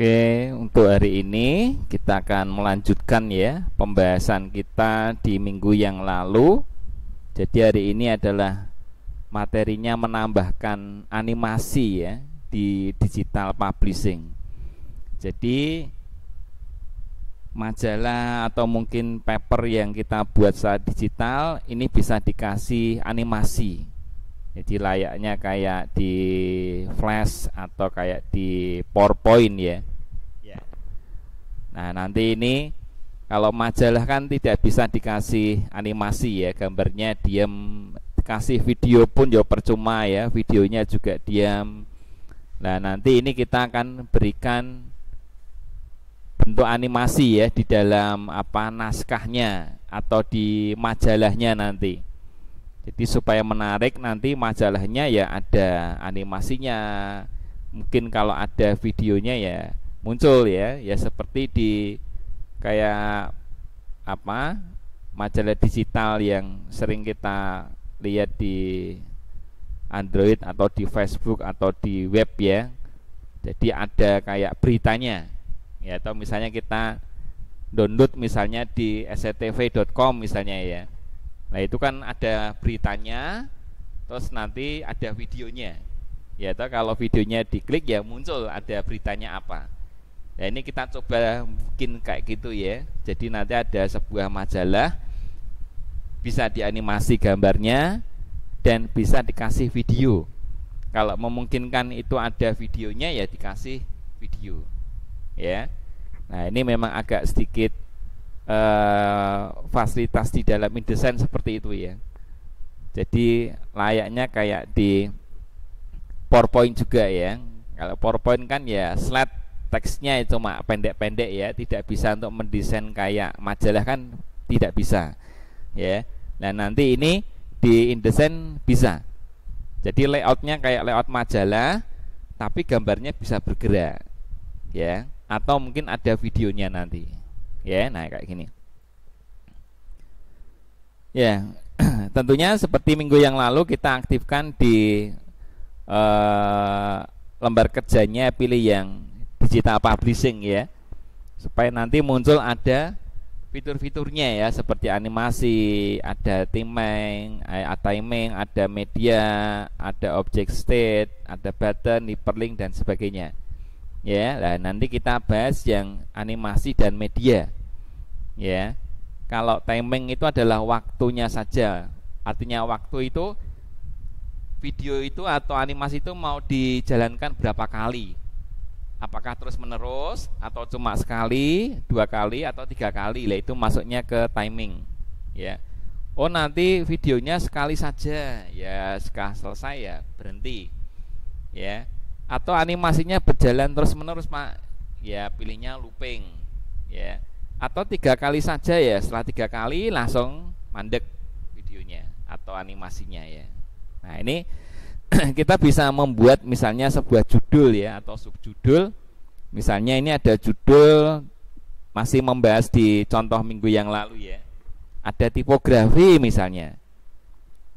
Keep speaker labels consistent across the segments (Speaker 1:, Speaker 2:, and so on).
Speaker 1: Oke, untuk hari ini kita akan melanjutkan ya pembahasan kita di minggu yang lalu. Jadi hari ini adalah materinya menambahkan animasi ya di digital publishing. Jadi majalah atau mungkin paper yang kita buat secara digital ini bisa dikasih animasi. Jadi layaknya kayak di Flash atau kayak di PowerPoint ya. Nah nanti ini kalau majalah kan tidak bisa dikasih animasi ya, gambarnya diam, kasih video pun ya percuma ya, videonya juga diam. Nah nanti ini kita akan berikan bentuk animasi ya di dalam naskahnya atau di majalahnya nanti. Jadi supaya menarik nanti majalahnya ya ada animasinya. Mungkin kalau ada videonya ya muncul ya seperti di kayak majalah digital yang sering kita lihat di Android atau di Facebook atau di web ya. Jadi ada kayak beritanya ya, atau misalnya kita download misalnya di sctv.com misalnya ya. Nah itu kan ada beritanya, terus nanti ada videonya. Ya toh, kalau videonya diklik ya muncul ada beritanya apa. Nah ini kita coba bikin kayak gitu ya. Jadi nanti ada sebuah majalah, bisa dianimasi gambarnya dan bisa dikasih video. Kalau memungkinkan itu ada videonya ya dikasih video. Ya. Nah ini memang agak sedikit fasilitas di dalam InDesign seperti itu ya. Jadi layaknya kayak di PowerPoint juga ya. Kalau PowerPoint kan ya slide teksnya cuma pendek-pendek ya, tidak bisa untuk mendesain kayak majalah kan tidak bisa ya. Nah nanti ini di InDesign bisa. Jadi layoutnya kayak layout majalah, tapi gambarnya bisa bergerak ya, atau mungkin ada videonya nanti ya. Nah kayak gini ya. Tentunya seperti minggu yang lalu kita aktifkan di lembar kerjanya pilih yang digital publishing ya, supaya nanti muncul ada fitur-fiturnya ya, seperti animasi, ada timing, ada media, ada object state, ada button, hyperlink dan sebagainya ya. Nah nanti kita bahas yang animasi dan media ya. Kalau timing itu adalah waktunya saja, artinya waktu itu video itu atau animasi itu mau dijalankan berapa kali, apakah terus menerus atau cuma sekali, 2 kali atau 3 kali. Lah itu masuknya ke timing ya. Oh nanti videonya sekali saja ya, setelah selesai ya berhenti ya. Atau animasinya berjalan terus menerus Pak ya, pilihnya looping ya. Atau 3 kali saja ya, setelah 3 kali langsung mandek videonya atau animasinya ya. Nah ini kita bisa membuat misalnya sebuah judul ya atau subjudul. Misalnya ini ada judul, masih membahas di contoh minggu yang lalu ya, ada tipografi misalnya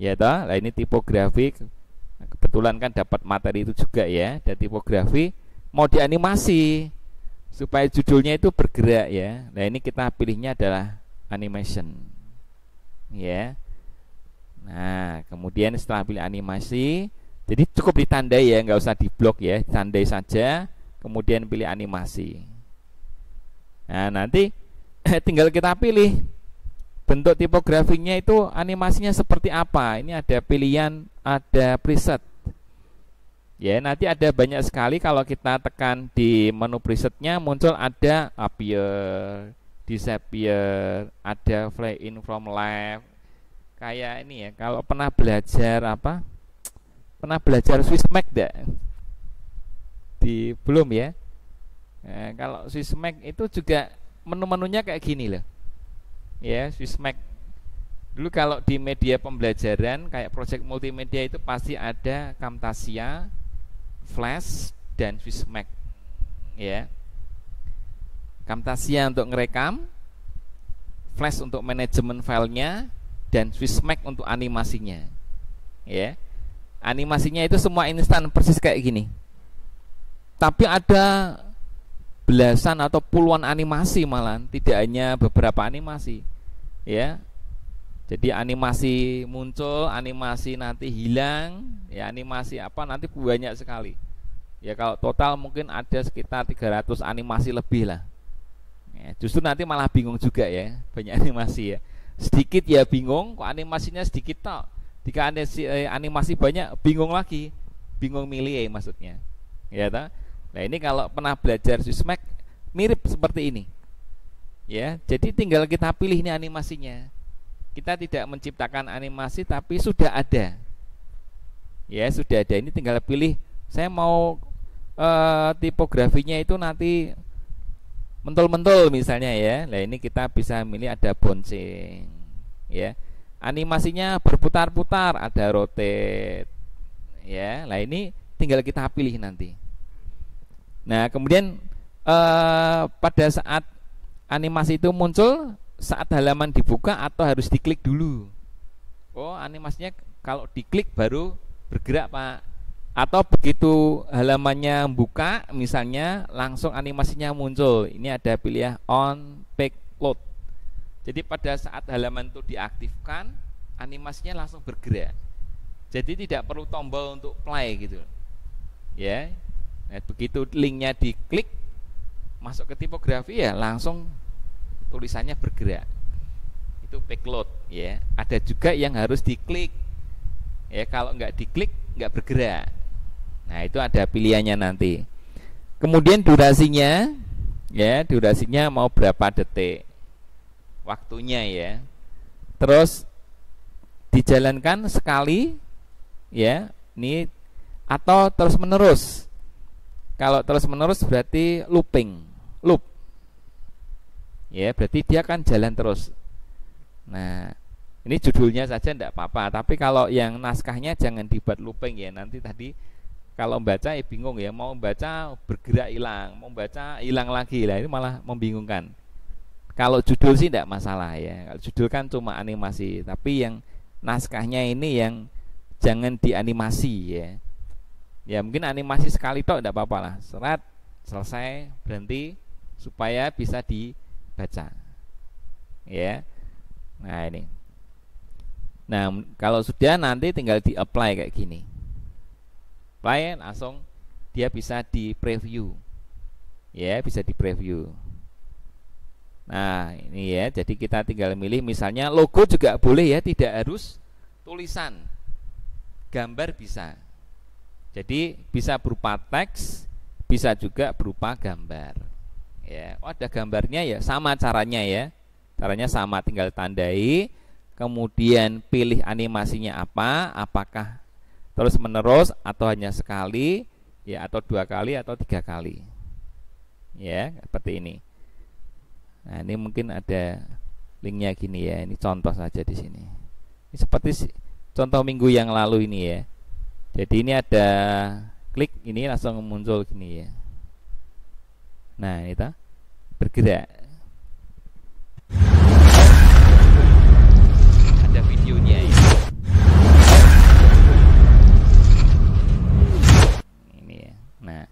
Speaker 1: ya toh. Nah ini tipografi, kebetulan kan dapat materi itu juga ya. Ada tipografi mau dianimasi supaya judulnya itu bergerak ya. Nah ini kita pilihnya adalah animation ya. Nah kemudian setelah pilih animasi, jadi cukup ditandai ya, nggak usah diblok ya, tandai saja, kemudian pilih animasi. Nah nanti tinggal kita pilih bentuk tipografinya itu animasinya seperti apa. Ini ada pilihan, ada preset ya. Nanti ada banyak sekali, kalau kita tekan di menu presetnya muncul ada appear, disappear, ada fly in from left. Kayak ini ya, kalau pernah belajar pernah belajar Swissmac enggak? Belum ya. Nah, kalau Swissmac itu juga menu-menunya kayak gini loh ya. Swissmac dulu kalau di media pembelajaran kayak project multimedia itu pasti ada Camtasia, Flash dan Swissmac ya. Camtasia untuk ngerekam, Flash untuk manajemen filenya, dan Swissmac untuk animasinya ya. Animasinya itu semua instan persis kayak gini, tapi ada belasan atau puluhan animasi, malah tidak hanya beberapa animasi ya. Jadi animasi muncul, animasi nanti hilang, ya animasi apa nanti banyak sekali. Ya kalau total mungkin ada sekitar 300 animasi lebih lah. Ya, justru nanti malah bingung juga ya, banyak animasi ya. Sedikit ya bingung, kok animasinya sedikit tok. Jika animasi banyak bingung lagi, bingung milih maksudnya. Ya toh? Nah, ini kalau pernah belajar Sysmex mirip seperti ini. Ya, jadi tinggal kita pilih ini animasinya. Kita tidak menciptakan animasi tapi sudah ada. Ya, sudah ada. Ini tinggal pilih. Saya mau tipografinya itu nanti mentul-mentul misalnya ya. Nah, ini kita bisa milih ada bouncing. Ya. Animasinya berputar-putar, ada rotate. Ya. Nah, ini tinggal kita pilih nanti. Nah, kemudian pada saat animasi itu muncul, saat halaman dibuka atau harus diklik dulu? Oh, animasinya kalau diklik baru bergerak, Pak. Atau begitu halamannya buka misalnya langsung animasinya muncul. Ini ada pilihan on page load. Jadi pada saat halaman itu diaktifkan, animasinya langsung bergerak. Jadi tidak perlu tombol untuk play gitu. Ya. Nah, begitu linknya diklik masuk ke tipografi ya langsung tulisannya bergerak. Itu backload ya. Ada juga yang harus diklik. Ya, kalau nggak diklik nggak bergerak. Nah, itu ada pilihannya nanti. Kemudian durasinya ya, durasinya mau berapa detik waktunya ya. Terus dijalankan sekali ya, ini atau terus menerus. Kalau terus menerus berarti looping, loop. Ya, berarti dia akan jalan terus. Nah, ini judulnya saja tidak apa-apa. Tapi kalau yang naskahnya jangan dibuat looping ya. Nanti tadi kalau baca ya bingung ya. Mau baca bergerak hilang, mau baca hilang lagi lah. Ini malah membingungkan. Kalau judul sih tidak masalah ya. Kalau judul kan cuma animasi. Tapi yang naskahnya ini yang jangan dianimasi ya. Ya mungkin animasi sekali tok tidak apa-apa lah. Serat, selesai, berhenti supaya bisa dibaca. Ya. Nah, ini. Nah, kalau sudah nanti tinggal di-apply kayak gini. Apply langsung dia bisa di-preview. Ya, bisa di-preview. Nah, ini ya. Jadi kita tinggal milih misalnya logo juga boleh ya, tidak harus tulisan. Gambar bisa. Jadi bisa berupa teks, bisa juga berupa gambar. Ya, oh ada gambarnya ya, sama caranya ya. Caranya sama, tinggal tandai, kemudian pilih animasinya apa, apakah terus menerus atau hanya sekali, ya atau 2 kali atau 3 kali. Ya, seperti ini. Nah, ini mungkin ada linknya gini ya. Ini contoh saja di sini. Ini seperti contoh minggu yang lalu ini ya. Jadi ini ada klik ini langsung muncul gini ya. Nah, ini tak bergerak. Ada videonya ya. Ini ya. Nah,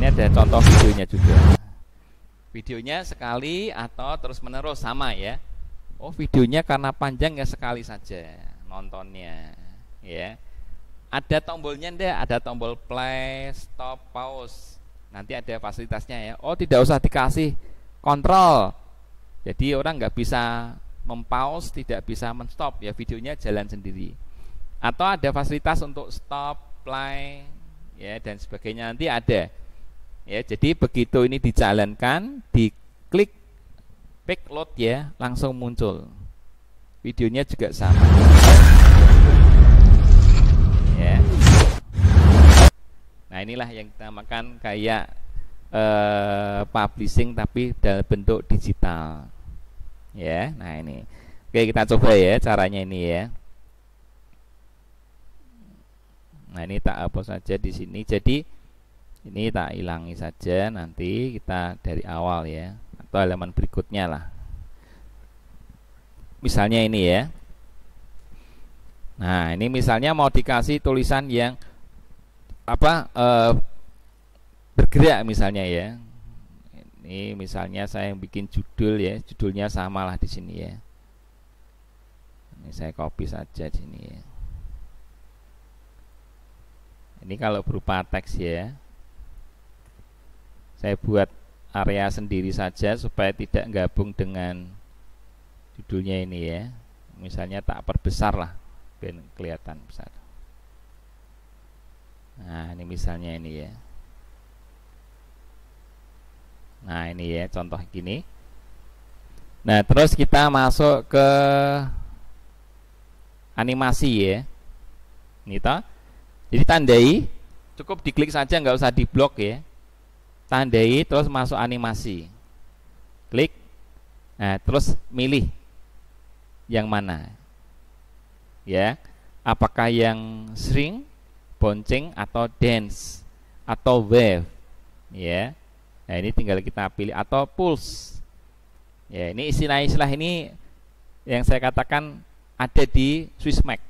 Speaker 1: ini ada contoh videonya juga. Videonya sekali atau terus menerus sama ya. Oh, videonya karena panjang ya sekali saja nontonnya ya. Ada tombolnya ndak? Ada tombol play, stop, pause. Nanti ada fasilitasnya ya. Oh, tidak usah dikasih kontrol. Jadi orang nggak bisa mempause, tidak bisa menstop ya, videonya jalan sendiri. Atau ada fasilitas untuk stop, play ya dan sebagainya nanti ada. Ya, jadi begitu ini dijalankan, diklik backload ya, langsung muncul. Videonya juga sama. Ya. Nah, inilah yang kita makan kayak publishing tapi dalam bentuk digital. Ya, nah ini. Oke, kita coba ya caranya ini ya. Nah, ini tak hapus saja di sini. Jadi ini tak hilangi saja, nanti kita dari awal ya atau halaman berikutnya lah. Misalnya ini ya. Nah, ini misalnya mau dikasih tulisan yang apa bergerak misalnya ya. Ini misalnya saya bikin judul ya, judulnya samalah di sini ya. Ini saya copy saja di sini ya. Ini kalau berupa teks ya. Saya buat area sendiri saja supaya tidak gabung dengan judulnya ini ya. Misalnya tak perbesar lah biar kelihatan besar. Nah ini misalnya ini ya. Nah ini ya contoh gini. Nah terus kita masuk ke animasi ya. Ini toh. Jadi tandai, cukup diklik saja, nggak usah diblok ya. Tandai terus masuk animasi. Klik. Nah terus milih yang mana ya, apakah yang shrink, bouncing, atau dance, atau wave ya. Nah ini tinggal kita pilih, atau pulse ya. Ini istilah-istilah ini yang saya katakan ada di Swissmac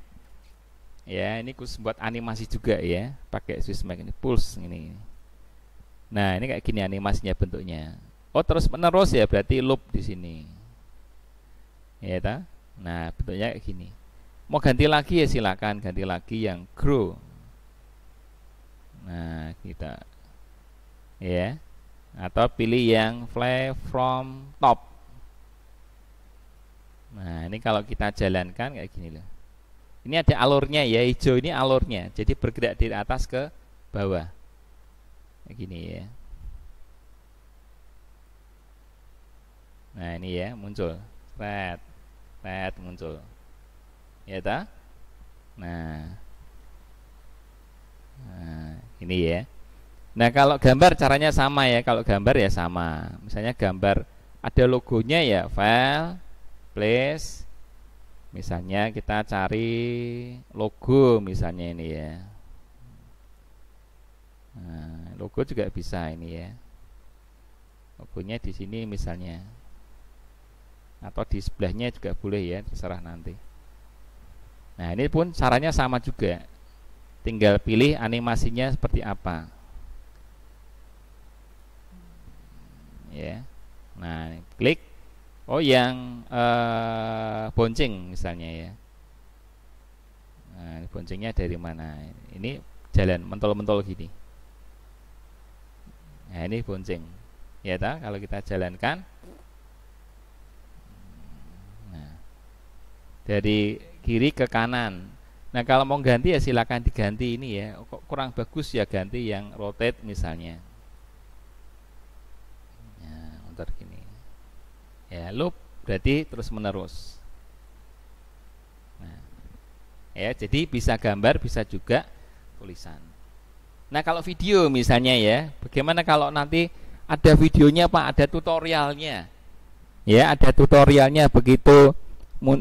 Speaker 1: ya. Ini khusus buat animasi juga ya, pakai Swissmac ini pulse ini. Nah ini kayak gini animasinya bentuknya. Oh terus menerus ya, berarti loop di sini ya ta? Nah bentuknya kayak gini. Mau ganti lagi ya silakan ganti lagi yang grow. Nah kita ya, atau pilih yang fly from top. Nah ini kalau kita jalankan kayak gini loh. Ini ada alurnya ya, hijau ini alurnya, jadi bergerak dari atas ke bawah kayak gini ya. Nah ini ya muncul red muncul ya ta? Nah ini ya. Nah kalau gambar caranya sama ya. Kalau gambar ya sama. Misalnya gambar ada logonya ya, file, place. Misalnya kita cari logo misalnya ini ya. Nah, logo juga bisa ini ya. Logonya di sini misalnya. Atau di sebelahnya juga boleh ya, terserah nanti. Nah ini pun caranya sama juga, tinggal pilih animasinya seperti apa ya. Nah klik, oh yang bouncing misalnya ya. Nah bouncingnya dari mana? Ini jalan mentol-mentol gini. Nah ini bouncing ya ta? Kalau kita jalankan, nah dari kiri ke kanan. Nah kalau mau ganti ya silakan diganti ini ya. Kok kurang bagus ya ganti yang rotate misalnya. Nah, muter gini. Ya loop berarti terus menerus. Nah, ya jadi bisa gambar bisa juga tulisan. Nah kalau video misalnya ya, bagaimana kalau nanti ada videonya Pak, ada tutorialnya. Ya ada tutorialnya, begitu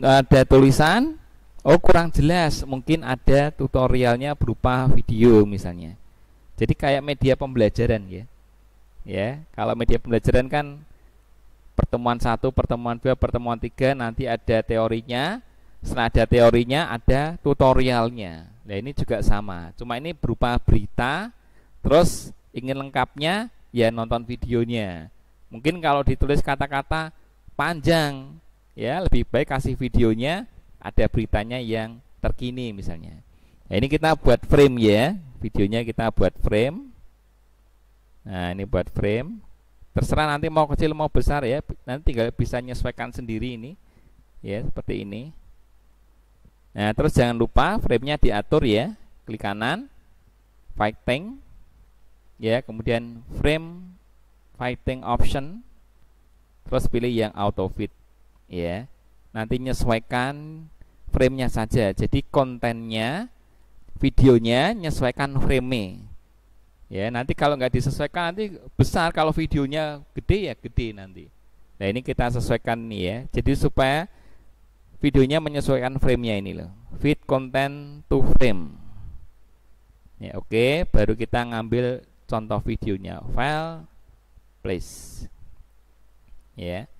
Speaker 1: ada tulisan. Oh kurang jelas, mungkin ada tutorialnya berupa video misalnya. Jadi kayak media pembelajaran ya. Ya, kalau media pembelajaran kan pertemuan 1, pertemuan 2, pertemuan 3 nanti ada teorinya. Setelah ada teorinya ada tutorialnya. Nah ini juga sama, cuma ini berupa berita. Terus ingin lengkapnya ya nonton videonya. Mungkin kalau ditulis kata-kata panjang ya, lebih baik kasih videonya, ada beritanya yang terkini misalnya. Nah ini kita buat frame ya, videonya kita buat frame. Nah ini buat frame, terserah nanti mau kecil mau besar ya, nanti tinggal bisa menyesuaikan sendiri ini ya, seperti ini. Nah terus jangan lupa framenya diatur ya, klik kanan fighting ya, kemudian frame fighting option, terus pilih yang auto fit ya. Nanti menyesuaikan framenya saja, jadi kontennya videonya menyesuaikan frame ya. Nanti kalau nggak disesuaikan nanti besar, kalau videonya gede ya gede nanti. Nah ini kita sesuaikan nih ya, jadi supaya videonya menyesuaikan framenya ini loh, fit content to frame ya. Oke, baru kita ngambil contoh videonya, file, place ya.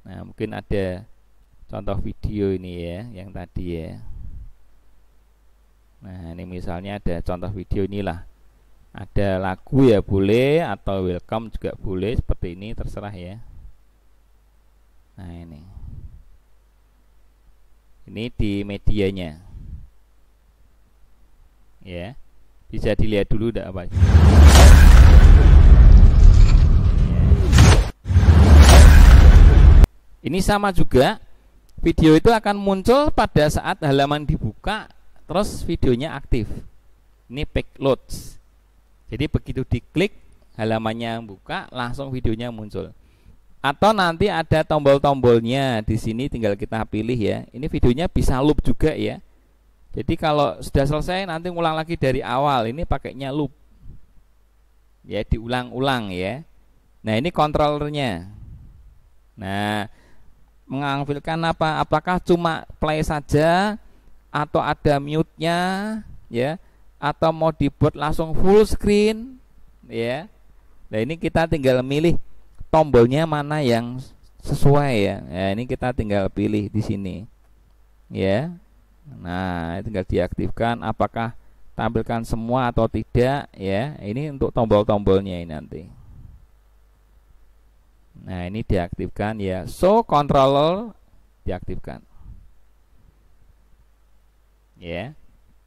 Speaker 1: Nah mungkin ada contoh video ini ya, yang tadi ya. Nah ini misalnya ada contoh video inilah Ada lagu ya boleh, atau welcome juga boleh, seperti ini terserah ya. Nah ini di medianya ya, bisa dilihat dulu enggak apa. Ini sama juga, video itu akan muncul pada saat halaman dibuka terus videonya aktif. Ini page loads. Jadi begitu diklik halamannya buka, langsung videonya muncul. Atau nanti ada tombol-tombolnya di sini, tinggal kita pilih ya. Ini videonya bisa loop juga ya. Jadi kalau sudah selesai nanti ngulang lagi dari awal. Ini pakainya loop. Ya, diulang-ulang ya. Nah, ini kontrolernya. Nah, mengambilkan apa? Apakah cuma play saja atau ada mute-nya ya? Atau mau dibuat langsung full screen ya. Nah, ini kita tinggal milih tombolnya mana yang sesuai ya. Nah, ini kita tinggal pilih di sini ya. Nah, tinggal diaktifkan apakah tampilkan semua atau tidak ya. Ini untuk tombol-tombolnya ini nanti. Nah, ini diaktifkan ya. Show controller diaktifkan ya.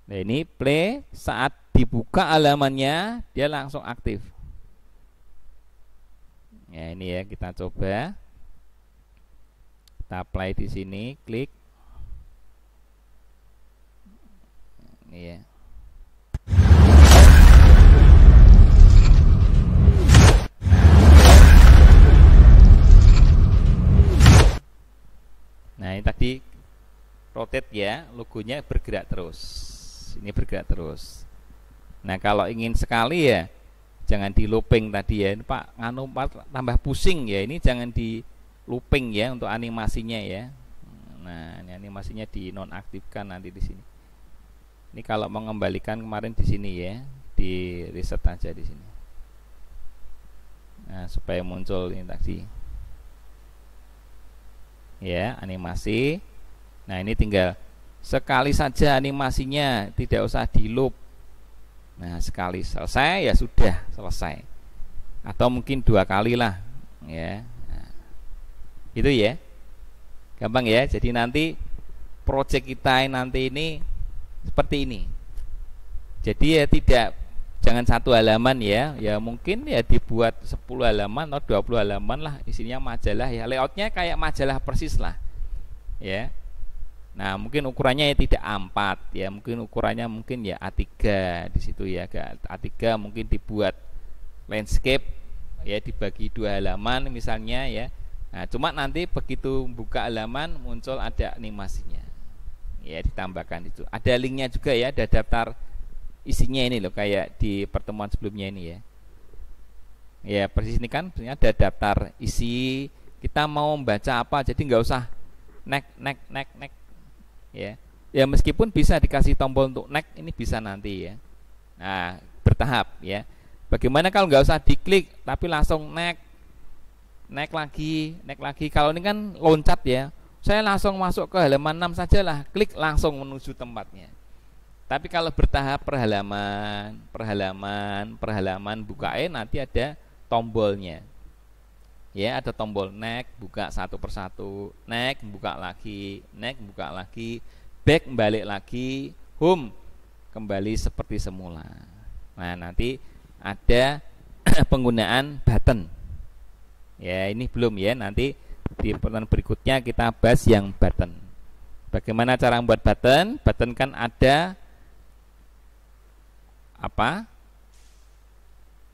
Speaker 1: Nah, ini play, saat dibuka halamannya dia langsung aktif. Ya, ini ya, kita coba. Kita play di sini, klik. Ini ya. Nah, ini tadi rotate ya, logonya bergerak terus. Ini bergerak terus. Nah, kalau ingin sekali ya jangan di looping tadi ya. Ini Pak nganu tambah pusing ya. Ini jangan di looping ya untuk animasinya ya. Nah, ini animasinya di nonaktifkan nanti di sini. Ini kalau mengembalikan kemarin di sini ya, di reset aja di sini. Nah, supaya muncul ini tadi. Ya, animasi. Nah, ini tinggal sekali saja animasinya, tidak usah di loop. Nah, sekali selesai ya sudah selesai. Atau mungkin 2 kali lah ya. Nah, itu ya. Gampang ya. Jadi nanti project kita nanti ini seperti ini. Jadi ya jangan 1 halaman ya. Ya mungkin ya dibuat 10 halaman atau 20 halaman lah, isinya majalah ya. Layoutnya kayak majalah persis lah. Ya. Nah, mungkin ukurannya ya tidak A4 ya, mungkin ukurannya mungkin ya A3 di situ ya. A3 mungkin dibuat landscape ya, dibagi 2 halaman misalnya ya. Nah, cuma nanti begitu buka halaman muncul ada animasinya. Ya, ditambahkan itu. Ada linknya juga ya, ada daftar isinya ini loh, kayak di pertemuan sebelumnya ini ya. Ya, persis ini kan ada daftar isi, kita mau membaca apa, jadi nggak usah next ya. Ya, meskipun bisa dikasih tombol untuk next, ini bisa nanti ya. Nah, bertahap ya. Bagaimana kalau nggak usah diklik tapi langsung next lagi. Kalau ini kan loncat ya, saya langsung masuk ke halaman 6 sajalah, klik langsung menuju tempatnya. Tapi kalau bertahap per halaman bukain, nanti ada tombolnya ya, ada tombol next, buka satu persatu, next, buka lagi, next, buka lagi, back, balik lagi, home, kembali seperti semula. Nah, nanti ada penggunaan button ya, ini belum ya, nanti di pertemuan berikutnya kita bahas yang button. Bagaimana cara membuat button? Button kan ada apa?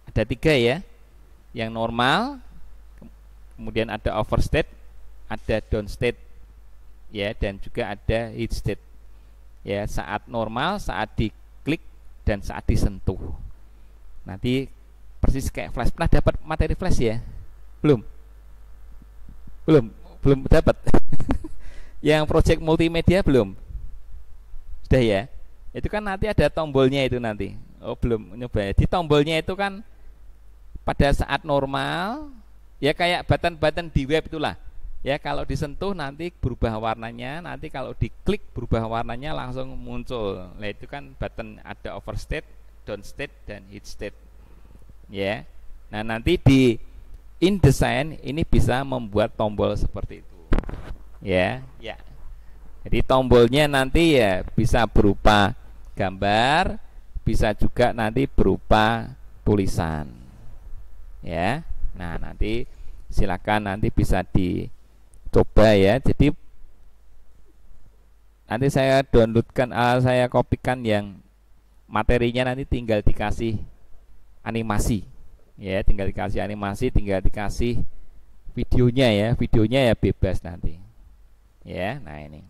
Speaker 1: Ada 3 ya, yang normal, kemudian ada overstate, ada downstate ya, dan juga ada hit state ya. Saat normal, saat diklik, dan saat disentuh. Nanti persis kayak flash. Pernah dapat materi flash ya? Belum dapat. Yang project multimedia belum? Sudah ya? Itu kan nanti ada tombolnya itu nanti. Oh, belum nyoba. Di tombolnya itu kan pada saat normal ya, kayak button-button di web itulah ya. Kalau disentuh nanti berubah warnanya, nanti kalau diklik berubah warnanya langsung muncul. Nah, itu kan button, ada overstate, downstate dan heat state ya. Nah nanti di InDesign ini bisa membuat tombol seperti itu ya. Jadi tombolnya nanti ya bisa berupa gambar, bisa juga nanti berupa tulisan ya. Nah nanti silakan nanti bisa dicoba ya. Jadi nanti saya downloadkan, saya kopikan yang materinya, nanti tinggal dikasih animasi ya, tinggal dikasih animasi, tinggal dikasih videonya ya, videonya ya bebas nanti ya. Nah ini